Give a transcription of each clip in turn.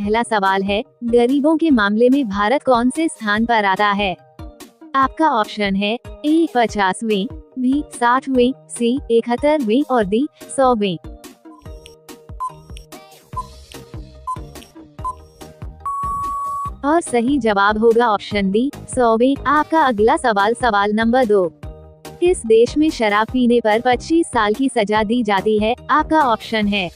पहला सवाल है, गरीबों के मामले में भारत कौन से स्थान पर आता है? आपका ऑप्शन है ए 50वें, बी 60वें, सी 71वें और डी 100वें। और सही जवाब होगा ऑप्शन डी 100वें। आपका अगला सवाल सवाल नंबर 2, किस देश में शराब पीने पर 25 साल की सजा दी जाती है? आपका ऑप्शन है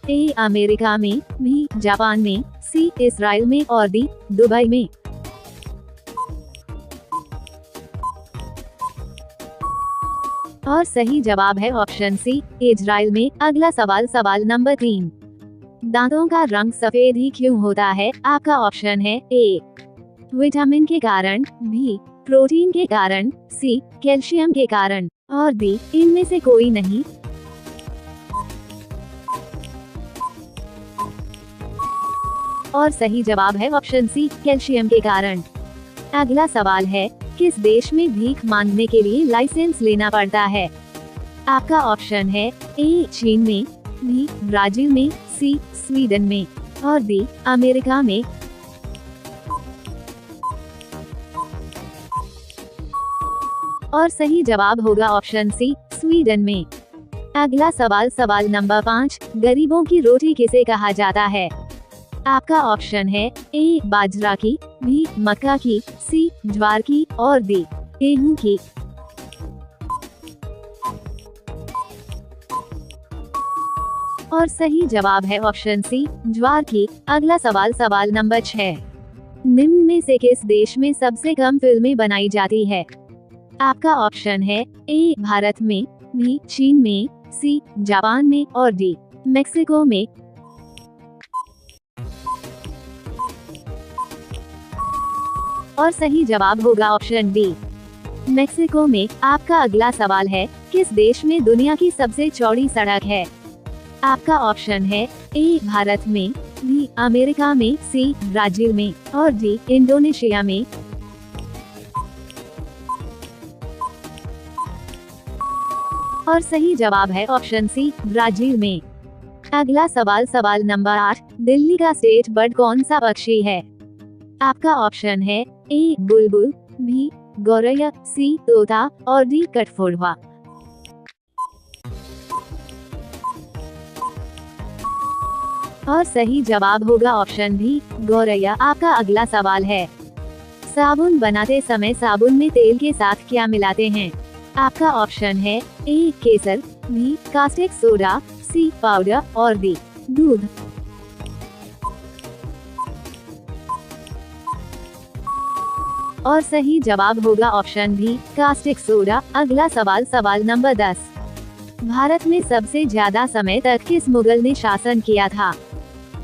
ए अमेरिका में, बी जापान में, सी इजराइल में और डी दुबई में। और सही जवाब है ऑप्शन सी इजराइल में। अगला सवाल सवाल नंबर 3, दांतों का रंग सफेद ही क्यों होता है? आपका ऑप्शन है ए विटामिन के कारण, बी प्रोटीन के कारण, सी कैल्शियम के कारण और डी इनमें से कोई नहीं। और सही जवाब है ऑप्शन सी कैल्शियम के कारण। अगला सवाल है, किस देश में भीख मांगने के लिए लाइसेंस लेना पड़ता है? आपका ऑप्शन है ए चीन में, बी ब्राजील में, सी स्वीडन में और डी अमेरिका में। और सही जवाब होगा ऑप्शन सी स्वीडन में। अगला सवाल सवाल नंबर 5, गरीबों की रोटी किसे कहा जाता है? आपका ऑप्शन है ए बाजरा की, बी मक्का की, सी ज्वार की और डी गेहूं की। और सही जवाब है ऑप्शन सी ज्वार की। अगला सवाल सवाल नंबर 6, निम्न में से किस देश में सबसे कम फिल्में बनाई जाती है? आपका ऑप्शन है ए भारत में, बी चीन में, सी जापान में और डी मेक्सिको में। और सही जवाब होगा ऑप्शन डी मेक्सिको में। आपका अगला सवाल है, किस देश में दुनिया की सबसे चौड़ी सड़क है? आपका ऑप्शन है ए भारत में, बी अमेरिका में, सी ब्राजील में और डी इंडोनेशिया में। और सही जवाब है ऑप्शन सी ब्राजील में। अगला सवाल सवाल नंबर 8, दिल्ली का स्टेट बर्ड कौन सा पक्षी है? आपका ऑप्शन है ए बुलबुल, बी गौरैया, सी तोता और डी कठफोड़वा। और सही जवाब होगा ऑप्शन बी गौरैया। आपका अगला सवाल है, साबुन बनाते समय साबुन में तेल के साथ क्या मिलाते हैं? आपका ऑप्शन है ए केसर, B caustic soda, C powder और डी दूध। और सही जवाब होगा ऑप्शन बी कास्टिक सोडा। अगला सवाल सवाल नंबर 10, भारत में सबसे ज्यादा समय तक किस मुगल ने शासन किया था?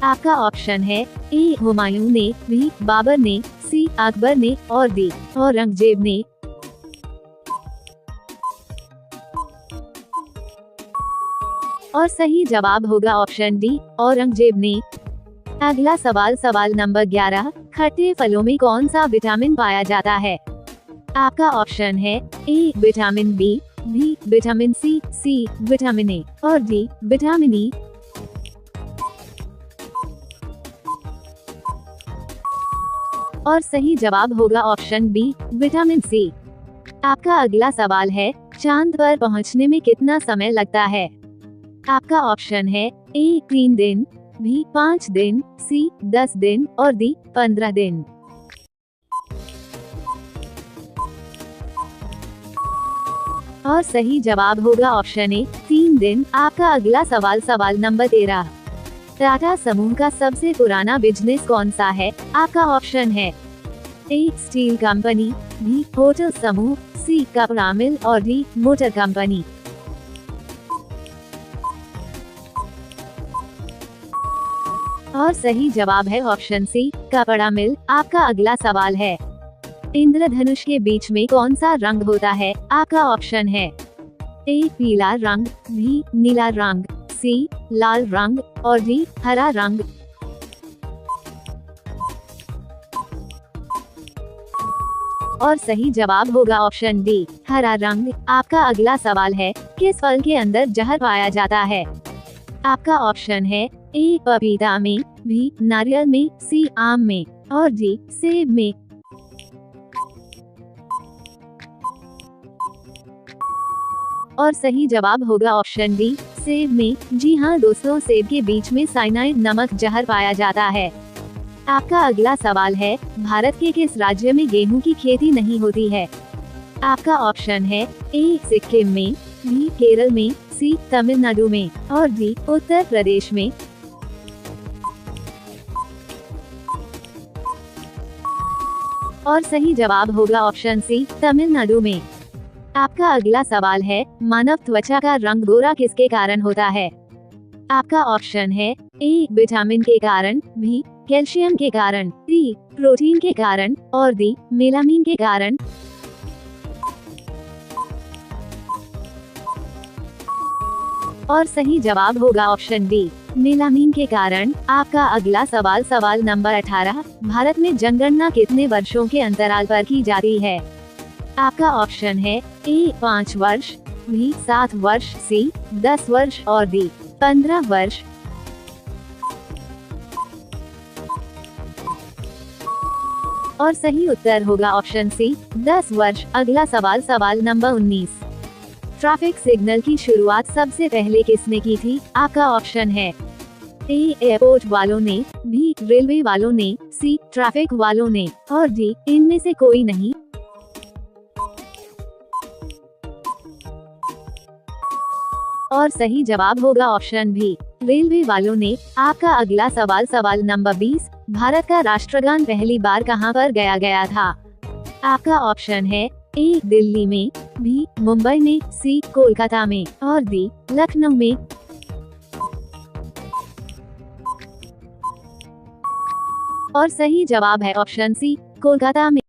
आपका ऑप्शन है ए हुमायूं ने, बी बाबर ने, सी अकबर ने और डी औरंगजेब ने। और सही जवाब होगा ऑप्शन डी औरंगजेब ने। अगला सवाल सवाल नंबर 11, खट्टे फलों में कौन सा विटामिन पाया जाता है? आपका ऑप्शन है A vitamin B, vitamin C vitamin A और डी विटामिन ई। और सही जवाब होगा ऑप्शन बी विटामिन सी। आपका अगला सवाल है, चांद पर पहुंचने में कितना समय लगता है? आपका ऑप्शन है ए 3 दिन, बी 5 दिन, सी 10 दिन और डी 15 दिन। और सही जवाब होगा ऑप्शन ए 3 दिन। आपका अगला सवाल सवाल नंबर 13, टाटा समूह का सबसे पुराना बिजनेस कौन सा है? आपका ऑप्शन है ए स्टील कंपनी, बी होटल समूह, सी कपड़ा मिल और डी मोटर कंपनी। और सही जवाब है ऑप्शन सी कपड़ा मिल। आपका अगला सवाल है, इंद्रधनुष के बीच में कौन सा रंग होता है? आपका ऑप्शन है ए पीला रंग, बी नीला रंग, सी लाल रंग और डी हरा रंग। और सही जवाब होगा ऑप्शन डी हरा रंग। आपका अगला सवाल है, किस फल के अंदर जहर पाया जाता है? आपका ऑप्शन है ए पपीता में, बी नारियल में, सी आम में और डी सेब में। और सही जवाब होगा ऑप्शन डी सेब में। जी हाँ दोस्तों, सेब के बीच में साइनाइड नमक जहर पाया जाता है। आपका अगला सवाल है, भारत के किस राज्य में गेहूं की खेती नहीं होती है? आपका ऑप्शन है ए सिक्किम में, बी केरल में, सी तमिलनाडु में और डी उत्तर प्रदेश में। और सही जवाब होगा ऑप्शन सी तमिलनाडु में। आपका अगला सवाल है, मानव त्वचा का रंग गोरा किसके कारण होता है? आपका ऑप्शन है ए विटामिन के कारण, बी कैल्शियम के कारण, सी प्रोटीन के कारण और डी मेलामिन के कारण। और सही जवाब होगा ऑप्शन डी मेलामिन के कारण। आपका अगला सवाल नंबर 18, भारत में जनगणना कितने वर्षों के अंतराल पर की जाती है? आपका ऑप्शन है ए 5 वर्ष, बी 7 वर्ष, सी 10 वर्ष और डी 15 वर्ष। और सही उत्तर होगा ऑप्शन सी 10 वर्ष। अगला सवाल नंबर 19, ट्रैफिक सिग्नल की शुरुआत सबसे पहले किसने की थी? आपका ऑप्शन है ए एयरपोर्ट वालों ने, बी रेलवे वालों ने, सी ट्रैफिक वालों ने और डी इनमें से कोई नहीं। और सही जवाब होगा ऑप्शन भी रेलवे वालों ने। आपका अगला सवाल नंबर 20, भारत का राष्ट्रगान पहली बार कहां पर गाया गया था? आपका ऑप्शन है ए दिल्ली में, बी मुंबई में, सी कोलकाता में और डी लखनऊ में। और सही जवाब है ऑप्शन सी कोलकाता में।